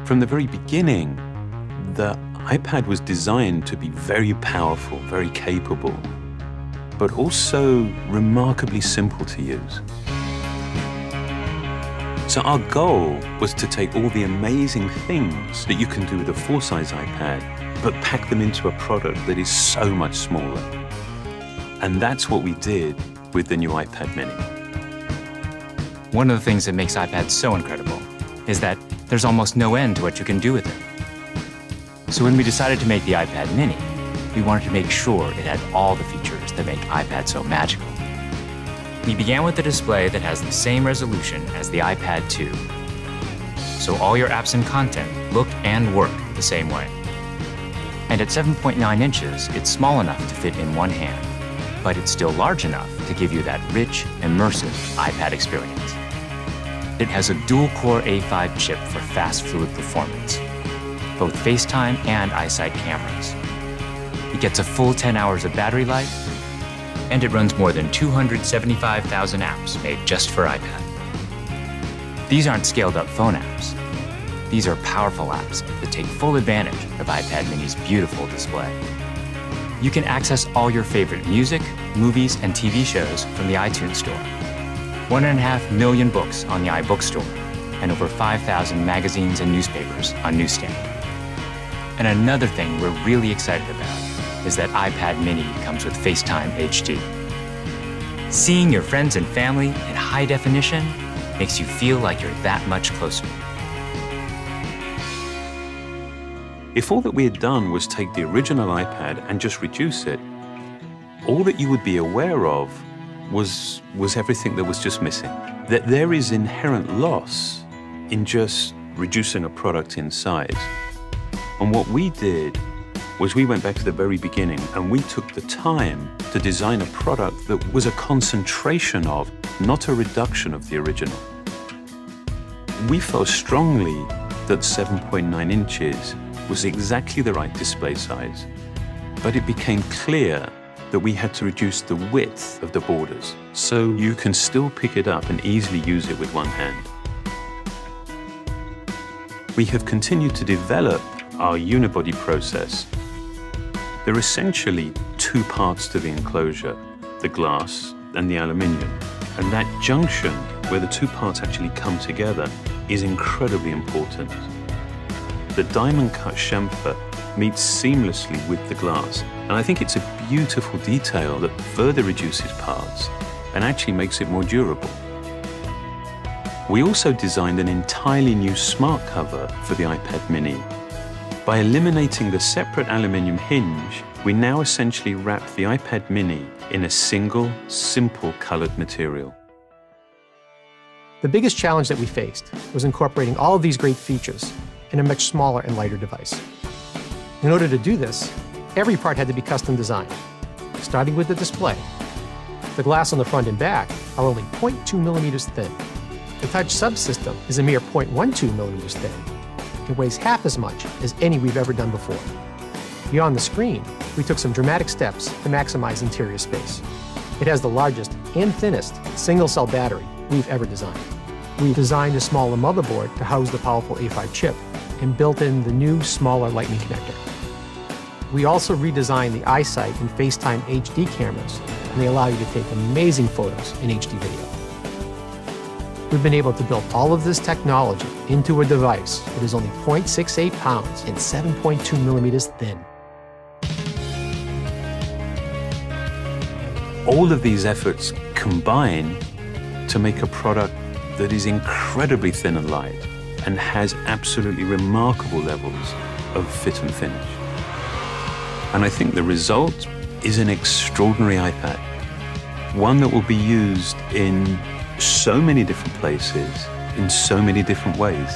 From the very beginning, the iPad was designed to be very powerful, very capable, but also remarkably simple to use. So our goal was to take all the amazing things that you can do with a full-size iPad, but pack them into a product that is so much smaller. And that's what we did with the new iPad mini. One of the things that makes iPads so incredible is that there's almost no end to what you can do with it. So when we decided to make the iPad mini, we wanted to make sure it had all the features that make iPad so magical. We began with a display that has the same resolution as the iPad 2. So all your apps and content look and work the same way. And at 7.9 inches, it's small enough to fit in one hand, but it's still large enough to give you that rich, immersive iPad experience. It has a dual-core A5 chip for fast, fluid performance, both FaceTime and iSight cameras. It gets a full 10 hours of battery life, and it runs more than 275,000 apps made just for iPad. These aren't scaled-up phone apps. These are powerful apps that take full advantage of iPad mini's beautiful display. You can access all your favorite music, movies, and TV shows from the iTunes Store. 1.5 million books on the iBook Store, and over 5,000 magazines and newspapers on Newsstand. And another thing we're really excited about is that iPad mini comes with FaceTime HD. Seeing your friends and family in high definition makes you feel like you're that much closer. If all that we had done was take the original iPad and just reduce it, all that you would be aware of was everything that was just missing. That there is inherent loss in just reducing a product in size. And what we did was we went back to the very beginning and we took the time to design a product that was a concentration of, not a reduction of the original. We felt strongly that 7.9 inches was exactly the right display size, but it became clear that we had to reduce the width of the borders so you can still pick it up and easily use it with one hand. We have continued to develop our unibody process. There are essentially two parts to the enclosure, the glass and the aluminium. And that junction where the two parts actually come together is incredibly important. The diamond-cut chamfer meets seamlessly with the glass, and I think it's a beautiful detail that further reduces parts and actually makes it more durable. We also designed an entirely new smart cover for the iPad mini. By eliminating the separate aluminium hinge, we now essentially wrap the iPad mini in a single, simple colored material. The biggest challenge that we faced was incorporating all of these great features in a much smaller and lighter device. In order to do this, every part had to be custom designed, starting with the display. The glass on the front and back are only 0.2 millimeters thin. The touch subsystem is a mere 0.12 millimeters thin. It weighs half as much as any we've ever done before. Beyond the screen, we took some dramatic steps to maximize interior space. It has the largest and thinnest single-cell battery we've ever designed. We've designed a smaller motherboard to house the powerful A5 chip and built in the new, smaller Lightning connector. We also redesigned the iSight and FaceTime HD cameras, and they allow you to take amazing photos in HD video. We've been able to build all of this technology into a device that is only 0.68 pounds and 7.2 millimeters thin. All of these efforts combine to make a product that is incredibly thin and light and has absolutely remarkable levels of fit and finish. And I think the result is an extraordinary iPad, one that will be used in so many different places, in so many different ways.